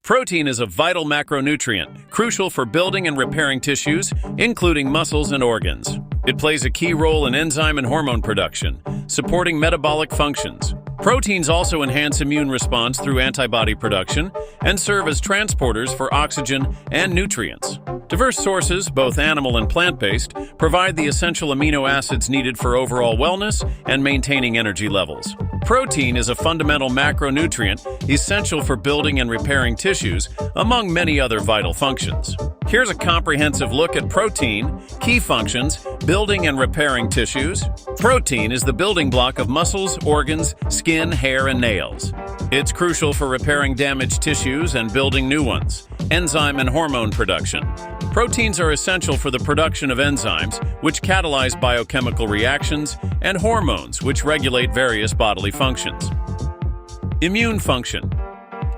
Protein is a vital macronutrient, crucial for building and repairing tissues, including muscles and organs. It plays a key role in enzyme and hormone production, supporting metabolic functions. Proteins also enhance immune response through antibody production and serve as transporters for oxygen and nutrients. Diverse sources, both animal and plant-based, provide the essential amino acids needed for overall wellness and maintaining energy levels. Protein is a fundamental macronutrient essential for building and repairing tissues, among many other vital functions. Here's a comprehensive look at protein, key functions, building and repairing tissues. Protein is the building block of muscles, organs, skin, hair, and nails. It's crucial for repairing damaged tissues and building new ones. Enzyme and hormone production. Proteins are essential for the production of enzymes, which catalyze biochemical reactions, and hormones, which regulate various bodily functions. Immune function.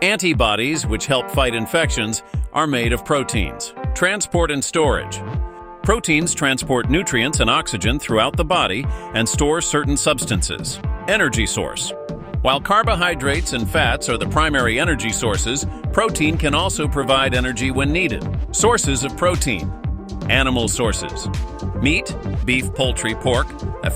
Antibodies, which help fight infections, are made of proteins. Transport and storage. Proteins transport nutrients and oxygen throughout the body and store certain substances. Energy source. While carbohydrates and fats are the primary energy sources, protein can also provide energy when needed. Sources of protein. Animal sources. Meat, beef, poultry, pork,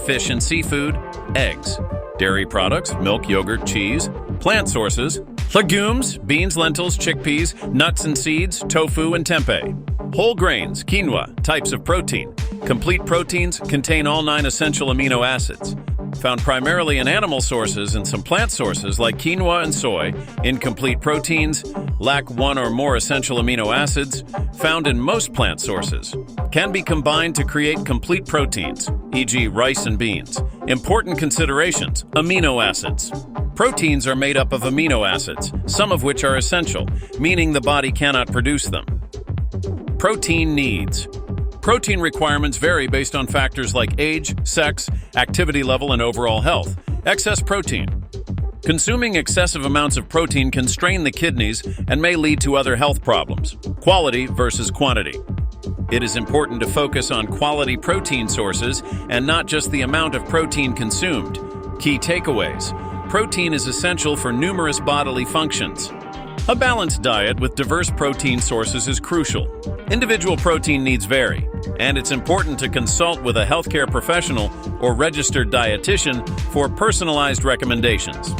fish and seafood, eggs. Dairy products, milk, yogurt, cheese. Plant sources. Legumes, beans, lentils, chickpeas, nuts and seeds, tofu, and tempeh. Whole grains, quinoa, types of protein. Complete proteins contain all 9 essential amino acids. Found primarily in animal sources and some plant sources like quinoa and soy, incomplete proteins lack 1 or more essential amino acids found in most plant sources. Can be combined to create complete proteins, e.g. rice and beans. Important considerations: amino acids. Proteins are made up of amino acids, some of which are essential, meaning the body cannot produce them. Protein needs. Protein requirements vary based on factors like age, sex, activity level, and overall health. Excess protein. Consuming excessive amounts of protein can strain the kidneys and may lead to other health problems. Quality versus quantity. It is important to focus on quality protein sources and not just the amount of protein consumed. Key takeaways. Protein is essential for numerous bodily functions. A balanced diet with diverse protein sources is crucial. Individual protein needs vary, and it's important to consult with a healthcare professional or registered dietitian for personalized recommendations.